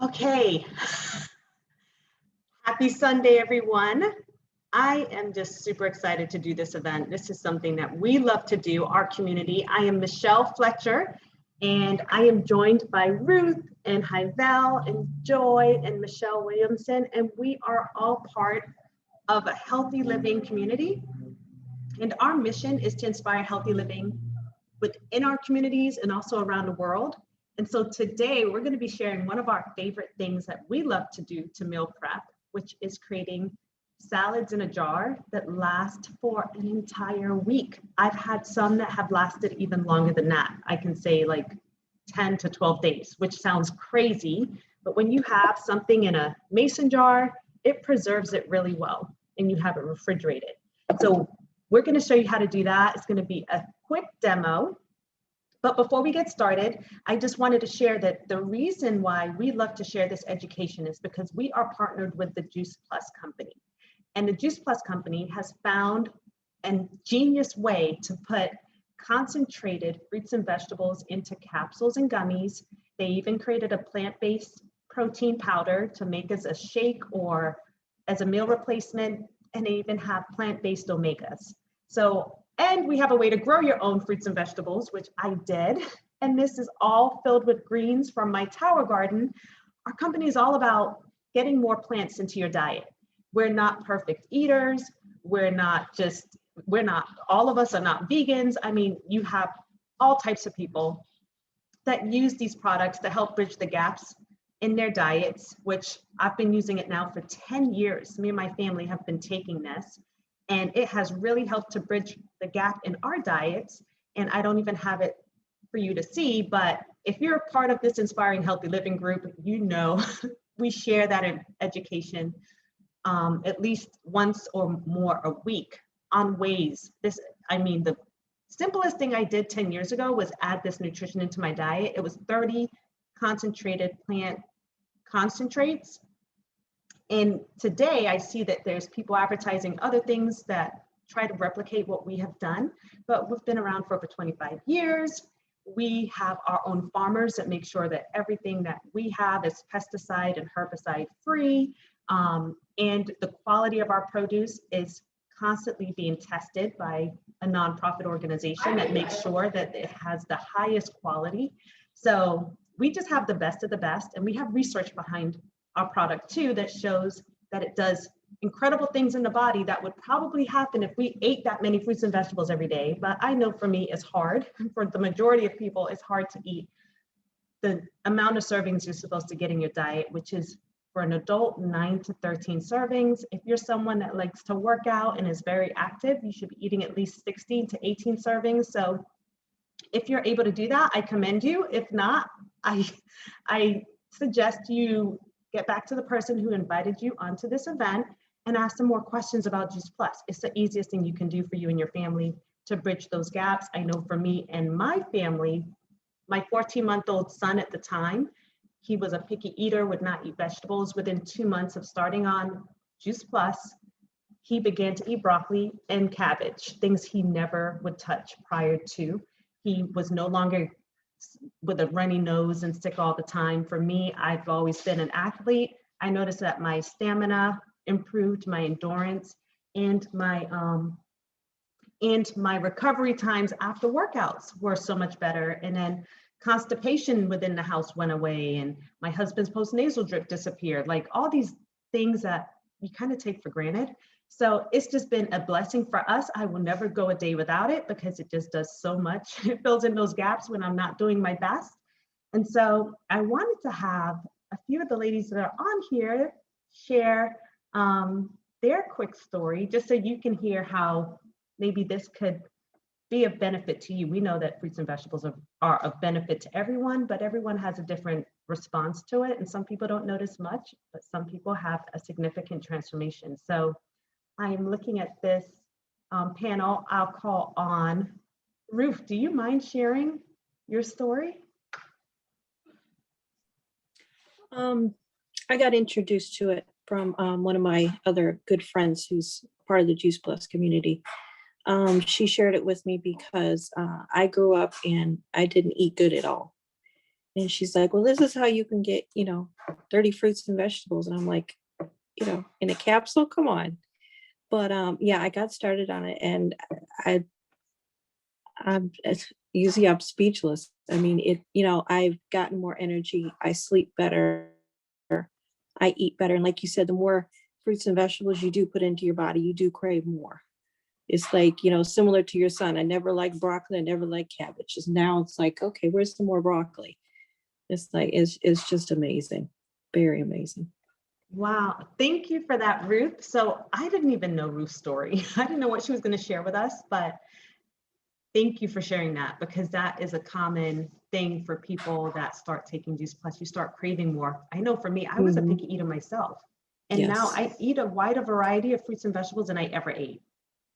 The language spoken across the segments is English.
Okay, happy Sunday, everyone. I am just super excited to do this event. This is something that we love to do, our community. I am Michelle Fletcher, and I am joined by Ruth and Hyvel and Joy and Michelle Williamson, and we are all part of a healthy living community. And our mission is to inspire healthy living within our communities and also around the world. And so today we're going to be sharing one of our favorite things that we love to do to meal prep, which is creating salads in a jar that last for an entire week. I've had some that have lasted even longer than that. I can say like 10 to 12 days, which sounds crazy, but when you have something in a mason jar, it preserves it really well and you have it refrigerated. So we're going to show you how to do that. It's going to be a quick demo. But before we get started, I just wanted to share that the reason why we love to share this education is because we are partnered with the Juice Plus company. And the Juice Plus company has found a genius way to put concentrated fruits and vegetables into capsules and gummies. They even created a plant-based protein powder to make as a shake or as a meal replacement. And they even have plant-based omegas. And we have a way to grow your own fruits and vegetables, which I did. And this is all filled with greens from my tower garden. Our company is all about getting more plants into your diet. We're not perfect eaters. All of us are not vegans. I mean, you have all types of people that use these products to help bridge the gaps in their diets, which I've been using it now for 10 years. Me and my family have been taking this, and it has really helped to bridge the gap in our diets. And I don't even have it for you to see, but if you're a part of this Inspiring Healthy Living group, you know we share that in education at least once or more a week on ways. The simplest thing I did 10 years ago was add this nutrition into my diet. It was 30 concentrated plant concentrates. And today I see that there's people advertising other things that try to replicate what we have done, but we've been around for over 25 years. We have our own farmers that make sure that everything that we have is pesticide and herbicide free. And the quality of our produce is constantly being tested by a nonprofit organization that makes sure that it has the highest quality. So we just have the best of the best, and we have research behind our product too that shows that it does incredible things in the body that would probably happen if we ate that many fruits and vegetables every day. But I know for me it's hard. For the majority of people, it's hard to eat the amount of servings you're supposed to get in your diet, which is for an adult 9 to 13 servings. If you're someone that likes to work out and is very active, you should be eating at least 16 to 18 servings. So if you're able to do that, I commend you. If not, I suggest you get back to the person who invited you onto this event and ask them more questions about Juice Plus. It's the easiest thing you can do for you and your family to bridge those gaps. I know for me and my family, my 14-month-old son at the time, he was a picky eater, would not eat vegetables. Within 2 months of starting on Juice Plus, he began to eat broccoli and cabbage, things he never would touch prior to. He was no longer with a runny nose and sick all the time. For me, I've always been an athlete. I noticed that my stamina improved, my endurance, and my recovery times after workouts were so much better. And then constipation within the house went away, and my husband's postnasal drip disappeared. Like all these things that you kind of take for granted. So it's just been a blessing for us. I will never go a day without it because it just does so much. It fills in those gaps when I'm not doing my best. And so I wanted to have a few of the ladies that are on here share their quick story, just so you can hear how maybe this could be of benefit to you. We know that fruits and vegetables are of benefit to everyone, but everyone has a different response to it. And some people don't notice much, but some people have a significant transformation. So I'm looking at this panel. I'll call on Ruth. Do you mind sharing your story? I got introduced to it from one of my other good friends who's part of the Juice Plus community. She shared it with me because I grew up and I didn't eat good at all. And she's like, well, this is how you can get, 30 fruits and vegetables. And I'm like, in a capsule, come on. But yeah, I got started on it, and I usually I'm speechless. I mean, I've gotten more energy. I sleep better. I eat better. And like you said, the more fruits and vegetables you do put into your body, you do crave more. It's like, similar to your son. I never liked broccoli. I never liked cabbage. Now it's like, okay, where's some more broccoli? It's like, it's just amazing. Very amazing. Wow. Thank you for that, Ruth. So I didn't even know Ruth's story. I didn't know what she was going to share with us, but thank you for sharing that, because that is a common thing for people that start taking Juice Plus. You start craving more. I know for me, I was a Mhm. picky eater myself. And now Yes. I eat a wider variety of fruits and vegetables than I ever ate.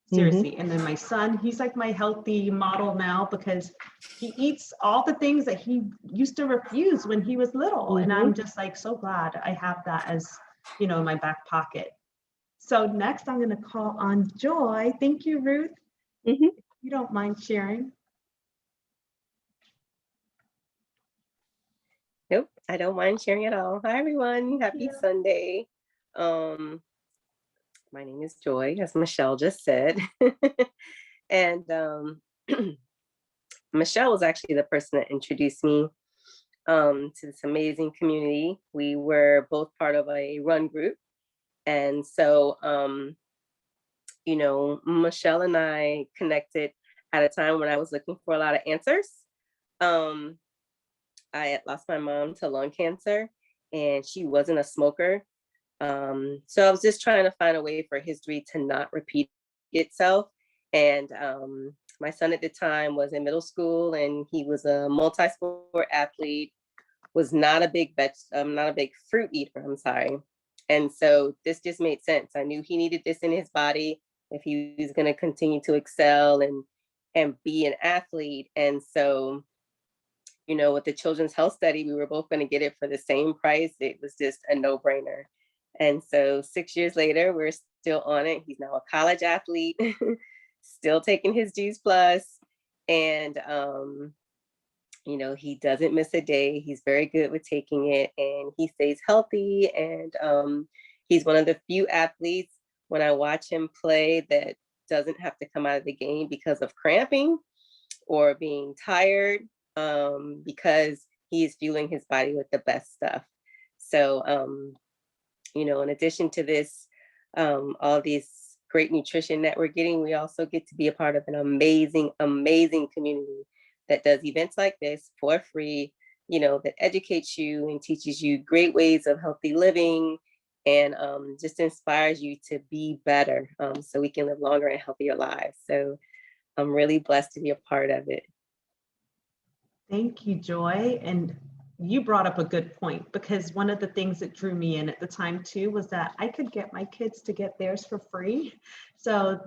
Hmm. Seriously. And then my son, he's like my healthy model now, because he eats all the things that he used to refuse when he was little. And I'm Hmm. just like so glad I have that as, in my back pocket. So next I'm going to call on Joy. Thank you, Ruth. Hmm. If you don't mind sharing. Nope, I don't mind sharing at all. Hi, everyone. Happy Sunday. Um, my name is Joy, as Michelle just said. And Michelle was actually the person that introduced me to this amazing community. We were both part of a run group. And so, Michelle and I connected at a time when I was looking for a lot of answers. Um, I had lost my mom to lung cancer, and she wasn't a smoker. So I was just trying to find a way for history to not repeat itself. And my son at the time was in middle school, and he was a multi-sport athlete, was not a not a big fruit eater, I'm sorry. And so this just made sense. I knew he needed this in his body if he was going to continue to excel and be an athlete. And so, with the Children's Health Study, we were both going to get it for the same price. It was just a no-brainer. And so 6 years later, we're still on it. He's now a college athlete, still taking his Juice Plus. And, he doesn't miss a day. He's very good with taking it, and he stays healthy. And he's one of the few athletes, when I watch him play, that doesn't have to come out of the game because of cramping or being tired, because he is fueling his body with the best stuff. So, in addition to this, all these great nutrition that we're getting, we also get to be a part of an amazing, amazing community that does events like this for free, that educates you and teaches you great ways of healthy living, and just inspires you to be better, so we can live longer and healthier lives. So I'm really blessed to be a part of it. Thank you, Joy. And you brought up a good point, because one of the things that drew me in at the time too was that I could get my kids to get theirs for free. So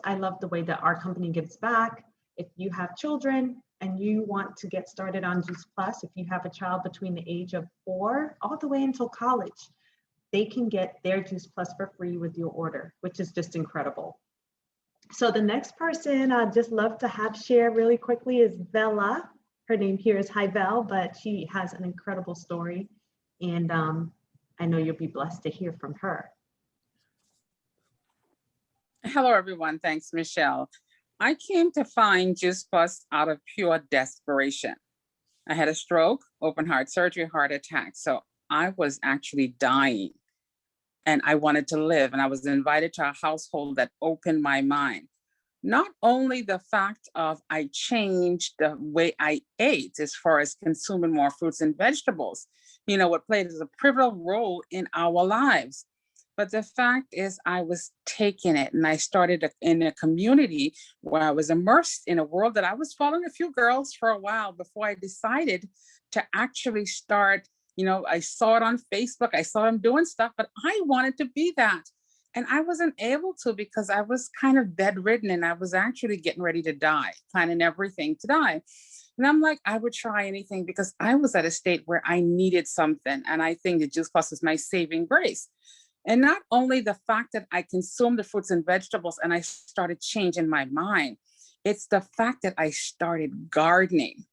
I love the way that our company gives back. If you have children and you want to get started on Juice Plus, if you have a child between the age of 4 all the way until college, they can get their Juice Plus for free with your order, which is just incredible. So the next person I'd just love to have share really quickly is Bella. Her name here is Belle, but she has an incredible story. And I know you'll be blessed to hear from her. Hello, everyone. Thanks, Michelle. I came to find Juice Plus out of pure desperation. I had a stroke, open heart surgery, heart attack. So I was actually dying, and I wanted to live. And I was invited to a household that opened my mind. Not only the fact of I changed the way I ate as far as consuming more fruits and vegetables, what played as a pivotal role in our lives. But the fact is, I was taking it, and I started in a community where I was immersed in a world that I was following a few girls for a while before I decided to actually start. I saw it on Facebook, I saw them doing stuff, but I wanted to be that. And I wasn't able to, because I was kind of bedridden, and I was actually getting ready to die, planning everything to die. And I'm like, I would try anything, because I was at a state where I needed something. And I think the Juice Plus is my saving grace. And not only the fact that I consumed the fruits and vegetables and I started changing my mind, it's the fact that I started gardening.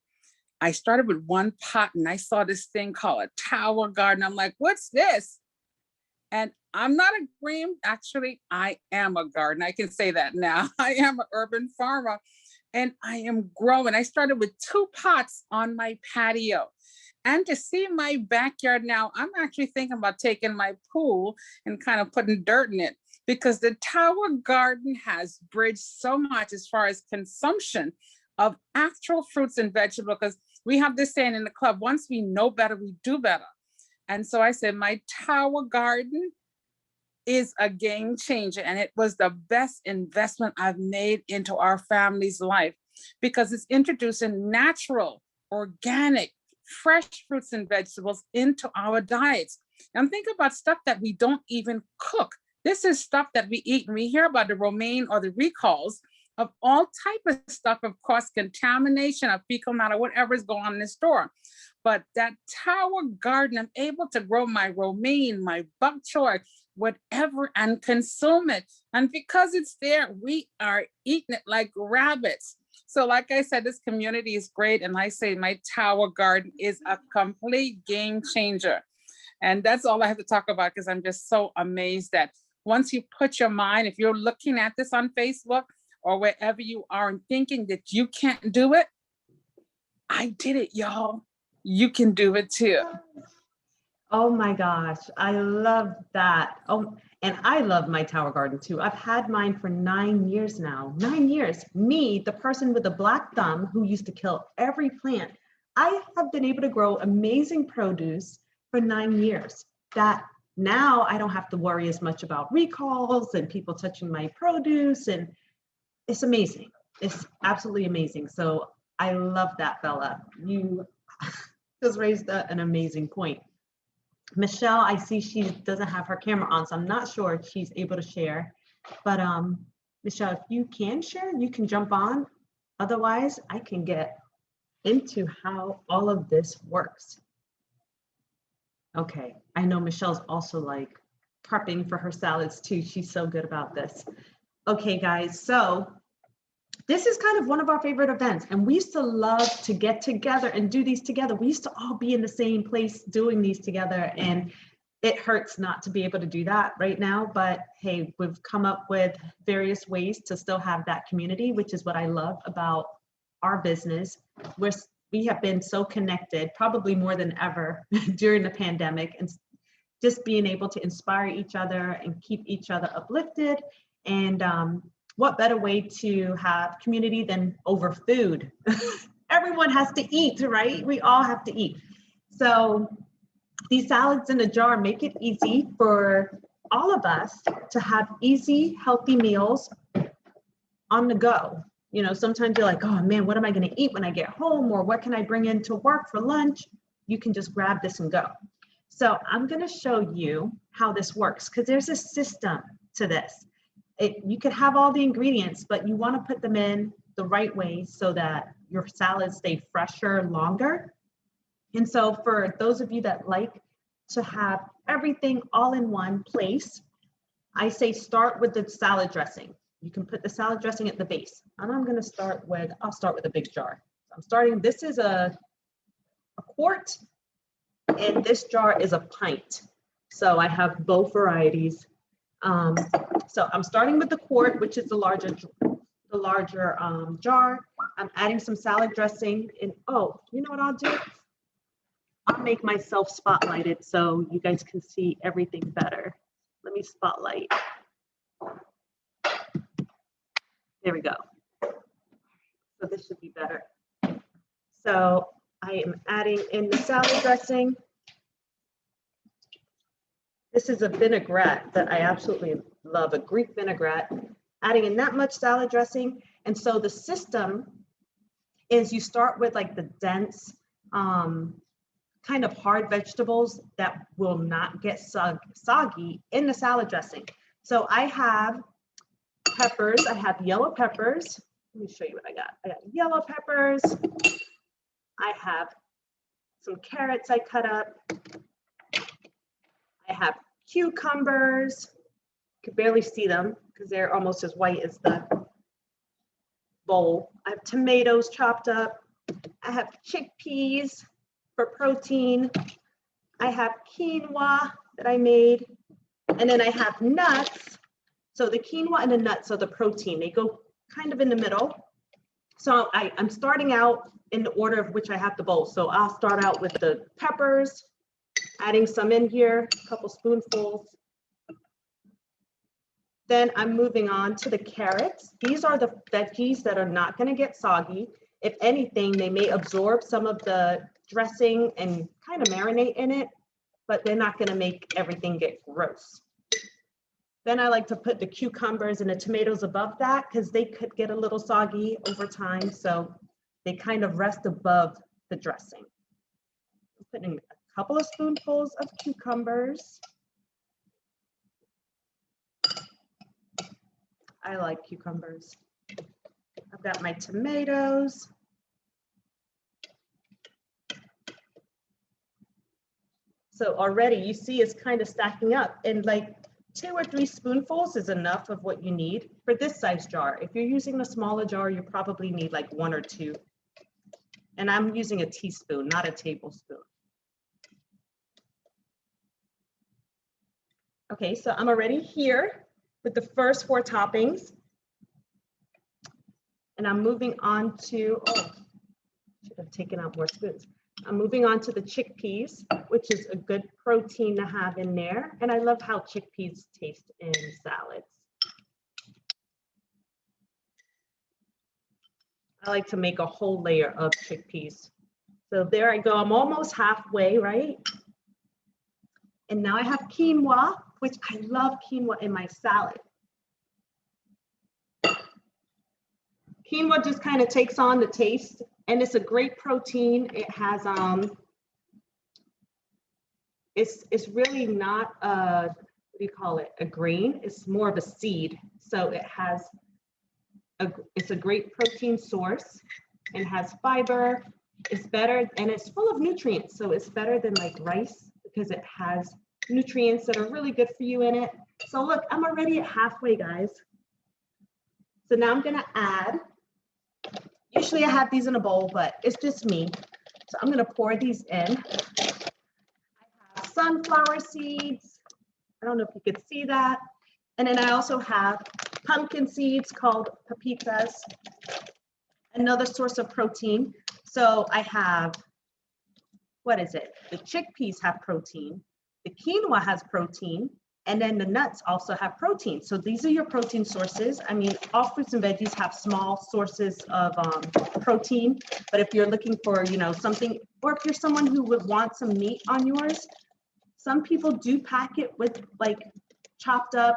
I started with one pot and I saw this thing called a tower garden. I'm like, what's this? And I'm not a green, actually, I am a gardener. I can say that now. I am an urban farmer and I am growing. I started with 2 pots on my patio. And to see my backyard now, I'm actually thinking about taking my pool and kind of putting dirt in it, because the tower garden has bridged so much as far as consumption of actual fruits and vegetables, because we have this saying in the club, once we know better, we do better. And so I said, my tower garden is a game changer. And it was the best investment I've made into our family's life, because it's introducing natural, organic, fresh fruits and vegetables into our diets. And think about stuff that we don't even cook. This is stuff that we eat, and we hear about the romaine or the recalls of all type of stuff, of course, contamination of fecal matter, whatever is going on in the store. But that tower garden, I'm able to grow my romaine, my bok choy, whatever, and consume it. And because it's there, we are eating it like rabbits. So like I said, this community is great. And I say my tower garden is a complete game changer. And that's all I have to talk about, because I'm just so amazed that once you put your mind, if you're looking at this on Facebook or wherever you are and thinking that you can't do it, I did it, y'all. You can do it too. Oh my gosh, I love that. Oh, and I love my tower garden too. I've had mine for 9 years now. 9 years. Me, the person with the black thumb who used to kill every plant, I have been able to grow amazing produce for 9 years. That now I don't have to worry as much about recalls and people touching my produce, and it's amazing. It's absolutely amazing. So I love that, Bella. You just raised an amazing point. Michelle, I see she doesn't have her camera on, so I'm not sure if she's able to share. But Michelle, if you can share, you can jump on. Otherwise, I can get into how all of this works. Okay, I know Michelle's also like prepping for her salads too. She's so good about this. Okay, guys, so this is kind of one of our favorite events, and we used to love to get together and do these together. We used to all be in the same place doing these together, and it hurts not to be able to do that right now. But hey, we've come up with various ways to still have that community, which is what I love about our business. We have been so connected, probably more than ever during the pandemic, and just being able to inspire each other and keep each other uplifted. And what better way to have community than over food? Everyone has to eat, right? We all have to eat. So these salads in a jar make it easy for all of us to have easy, healthy meals on the go. You know, sometimes you're like, oh man, what am I going to eat when I get home? Or what can I bring into work for lunch? You can just grab this and go. So I'm going to show you how this works, because there's a system to this. You could have all the ingredients, but you want to put them in the right way so that your salads stay fresher longer. And so for those of you that like to have everything all in one place, I say start with the salad dressing. You can put the salad dressing at the base. And I'll start with a big jar. I'm starting, this is a quart, and this jar is a pint. So I have both varieties. So I'm starting with the quart, which is the larger jar. I'm adding some salad dressing, and oh, you know what I'll do? I'll make myself spotlighted so you guys can see everything better. Let me spotlight. There we go. So this should be better. So I am adding in the salad dressing. This is a vinaigrette that I absolutely love, a Greek vinaigrette, adding in that much salad dressing. And so the system is you start with like the dense, kind of hard vegetables that will not get soggy in the salad dressing. So I have peppers, I have yellow peppers. Let me show you what I got. I got yellow peppers. I have some carrots I cut up. I have cucumbers. You can barely see them because they're almost as white as the bowl. I have tomatoes chopped up. I I have chickpeas for protein. I have quinoa that I made. And then I have nuts. So the quinoa and the nuts are the protein. They go kind of in the middle. So I'm starting out in the order of which I have the bowl. So I'll start out with the peppers, adding some in here, a couple spoonfuls. Then I'm moving on to the carrots. These are the veggies that are not going to get soggy. If anything, they may absorb some of the dressing and kind of marinate in it, but they're not going to make everything get gross. Then I like to put the cucumbers and the tomatoes above that because they could get a little soggy over time. So they kind of rest above the dressing. I'm putting a couple of spoonfuls of cucumbers. I like cucumbers. I've got my tomatoes. So already you see it's kind of stacking up, and like 2 or 3 spoonfuls is enough of what you need for this size jar. If you're using a smaller jar, you probably need like 1 or 2. And I'm using a teaspoon, not a tablespoon. Okay, so I'm already here with the first 4 toppings. And I'm moving on to, oh, should have taken out more spoons. I'm moving on to the chickpeas, which is a good protein to have in there. And I love how chickpeas taste in salads. I like to make a whole layer of chickpeas. So there I go, I'm almost halfway, right? And now I have quinoa, which I love quinoa in my salad. Quinoa just kind of takes on the taste, and it's a great protein. It has, it's really not a, what do you call it? A grain, it's more of a seed. So it has, it's a great protein source and has fiber. It's better, and it's full of nutrients. So it's better than like rice because it has nutrients that are really good for you in it. So look, I'm already at halfway, guys. So now I'm gonna add, usually I have these in a bowl, but it's just me. So I'm gonna pour these in. I have sunflower seeds. I don't know if you could see that. And then I also have pumpkin seeds called pepitas, another source of protein. So I have, what is it? The chickpeas have protein, the quinoa has protein, and then the nuts also have protein. So these are your protein sources. I mean, all fruits and veggies have small sources of protein, but if you're looking for, you know, something, or if you're someone who would want some meat on yours, some people do pack it with like chopped up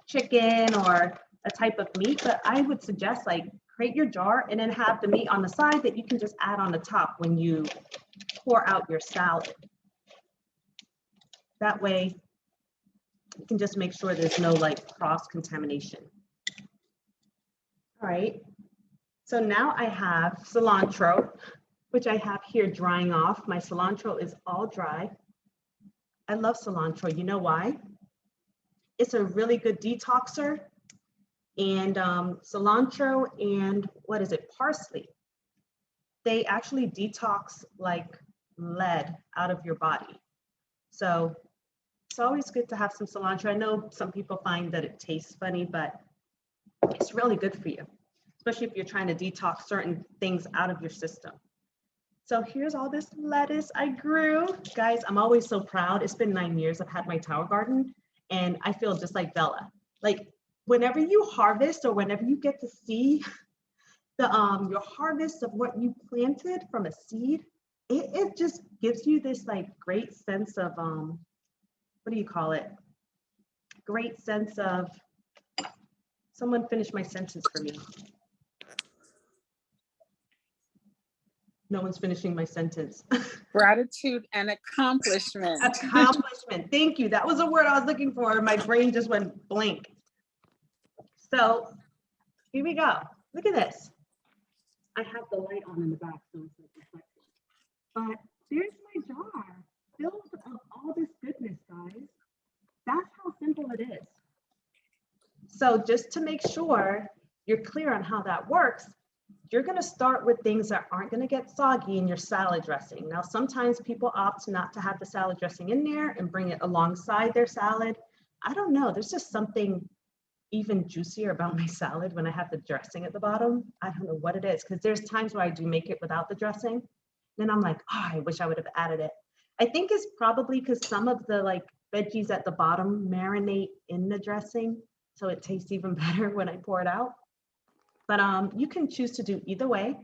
chicken or a type of meat, but I would suggest like create your jar and then have the meat on the side that you can just add on the top when you pour out your salad. That way, you can just make sure there's no like cross contamination. All right, so now I have cilantro, which I have here drying off. My cilantro is all dry. I love cilantro, you know why? It's a really good detoxer, and cilantro and what is it, parsley, they actually detox like lead out of your body. So it's always good to have some cilantro. I know some people find that it tastes funny, but it's really good for you, especially if you're trying to detox certain things out of your system. So here's all this lettuce I grew. Guys, I'm always so proud. It's been 9 years I've had my tower garden, and I feel just like Bella. Like whenever you harvest or whenever you get to see the your harvest of what you planted from a seed, it just gives you this like great sense of what do you call it? Great sense of, someone finish my sentence for me. No one's finishing my sentence. Gratitude and accomplishment. Accomplishment. Thank you. That was a word I was looking for. My brain just went blank. So here we go. Look at this. I have the light on in the back, so it's like reflecting. But there's my jar filled with all this goodness, guys. That's how simple it is. So just to make sure you're clear on how that works, you're going to start with things that aren't going to get soggy in your salad dressing. Now, sometimes people opt not to have the salad dressing in there and bring it alongside their salad. I don't know. There's just something even juicier about my salad when I have the dressing at the bottom. I don't know what it is, because there's times where I do make it without the dressing. Then I'm like, oh, I wish I would have added it. I think it's probably because some of the like veggies at the bottom marinate in the dressing, so it tastes even better when I pour it out. But you can choose to do either way.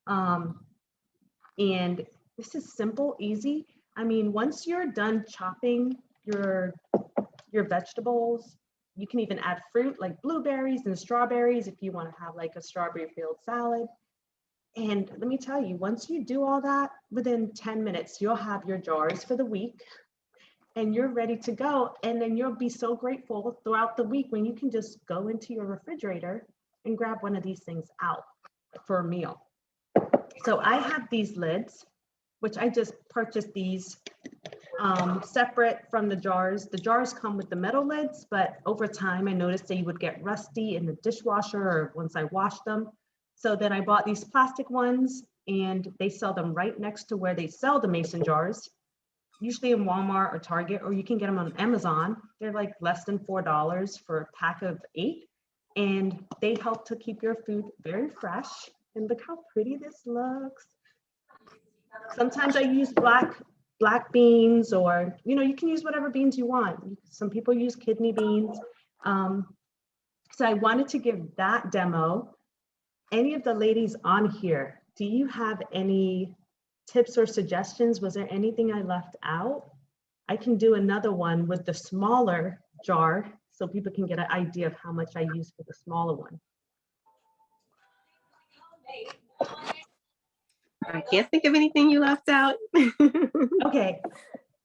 And this is simple, easy. I mean, once you're done chopping your vegetables, you can even add fruit like blueberries and strawberries if you want to have like a strawberry filled salad. And let me tell you, once you do all that, within 10 minutes, you'll have your jars for the week and you're ready to go. And then you'll be so grateful throughout the week when you can just go into your refrigerator and grab one of these things out for a meal. So I have these lids, which I just purchased these separate from the jars. The jars come with the metal lids, but over time I noticed they would get rusty in the dishwasher or once I washed them. So then I bought these plastic ones and they sell them right next to where they sell the mason jars, usually in Walmart or Target, or you can get them on Amazon. They're like less than $4 for a pack of 8. And they help to keep your food very fresh. And look how pretty this looks. Sometimes I use black beans, or, you know, you can use whatever beans you want. Some people use kidney beans. So I wanted to give that demo. Any of the ladies on here, do you have any tips or suggestions? Was there anything I left out? I can do another one with the smaller jar so people can get an idea of how much I use for the smaller one. I can't think of anything you left out. Okay,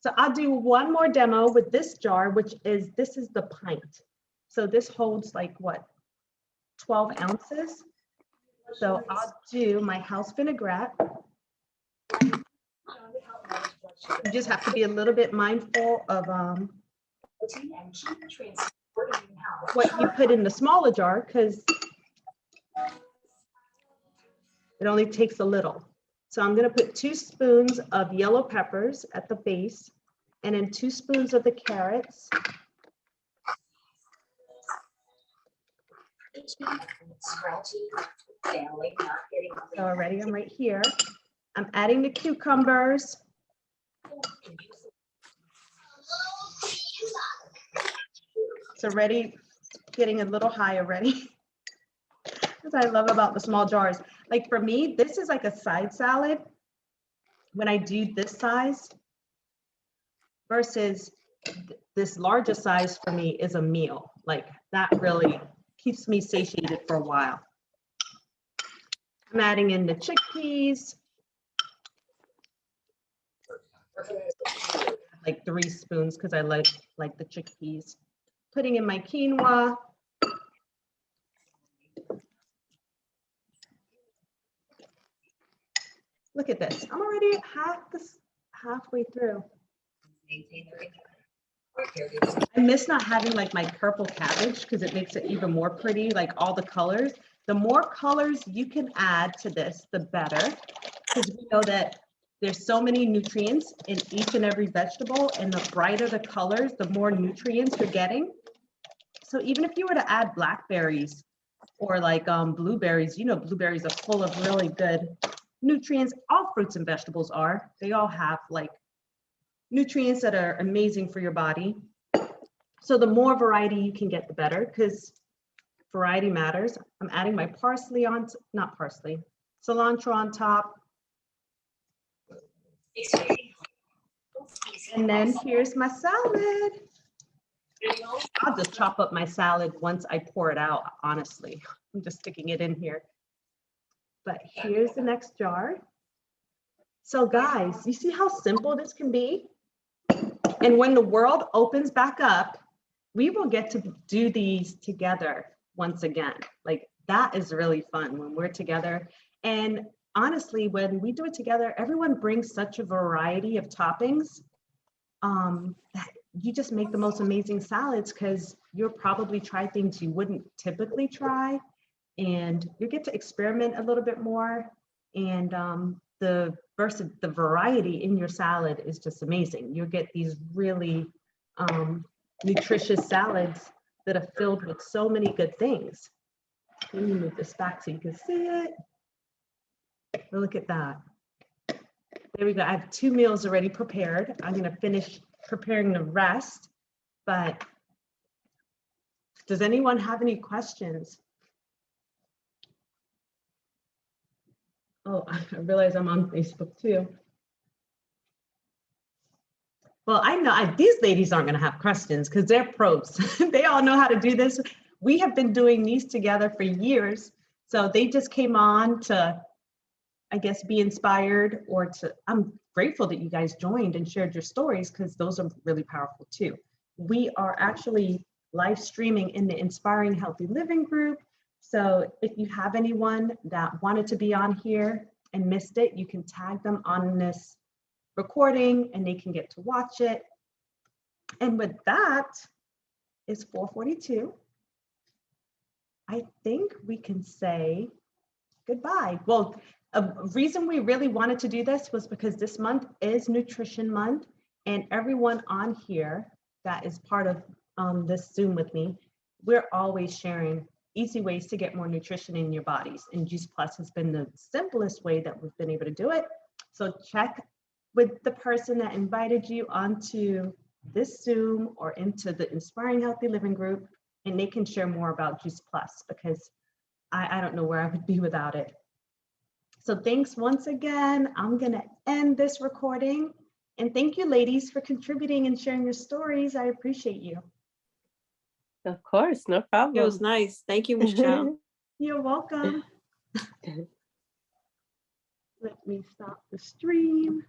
so I'll do one more demo with this jar, this is the pint. So this holds like what, 12 ounces. So I'll do my house vinaigrette. You just have to be a little bit mindful of what you put in the smaller jar, because it only takes a little. So I'm going to put 2 spoons of yellow peppers at the base, and then 2 spoons of the carrots. So already I'm right here. I'm adding the cucumbers. It's already getting a little high already. That's what I love about the small jars. Like for me, this is like a side salad when I do this size, versus this larger size for me is a meal. Like that really keeps me satiated for a while. I'm adding in the chickpeas. Like 3 spoons because I like the chickpeas. Putting in my quinoa. Look at this. I'm already halfway through. I miss not having like my purple cabbage because it makes it even more pretty, like all the colors. The more colors you can add to this, the better, because we know that there's so many nutrients in each and every vegetable, and the brighter the colors, the more nutrients you're getting. So even if you were to add blackberries or like blueberries, you know, blueberries are full of really good nutrients. All fruits and vegetables are. They all have like nutrients that are amazing for your body. So the more variety you can get, the better, because variety matters. I'm adding my parsley on, not parsley, cilantro on top. And then here's my salad. I'll just chop up my salad once I pour it out, honestly. I'm just sticking it in here. But here's the next jar. So guys, you see how simple this can be? And when the world opens back up, we will get to do these together once again. Like that is really fun when we're together. And honestly, when we do it together, everyone brings such a variety of toppings that you just make the most amazing salads, because you'll probably try things you wouldn't typically try. and you get to experiment a little bit more. And the variety in your salad is just amazing. You'll get these really nutritious salads that are filled with so many good things. Let me move this back so you can see it. Look at that. There we go. I have 2 meals already prepared. I'm going to finish preparing the rest, but does anyone have any questions? Oh, I realize I'm on Facebook too. Well, I know these ladies aren't going to have questions because they're pros. They all know how to do this. We have been doing these together for years. So they just came on to, I guess, be inspired, or I'm grateful that you guys joined and shared your stories, because those are really powerful too. We are actually live streaming in the Inspiring Healthy Living group. So if you have anyone that wanted to be on here and missed it, you can tag them on this recording and they can get to watch it. And with that, it's 4:42. I think we can say goodbye. Well, a reason we really wanted to do this was because this month is Nutrition Month, and everyone on here that is part of this Zoom with me, we're always sharing easy ways to get more nutrition in your bodies. And Juice Plus has been the simplest way that we've been able to do it. So check with the person that invited you onto this Zoom or into the Inspiring Healthy Living group, and they can share more about Juice Plus, because I don't know where I would be without it. So thanks once again. I'm gonna end this recording, and thank you ladies for contributing and sharing your stories. I appreciate you. Of course, no problem. It was nice. Thank you, Michelle. You're welcome. Let me stop the stream.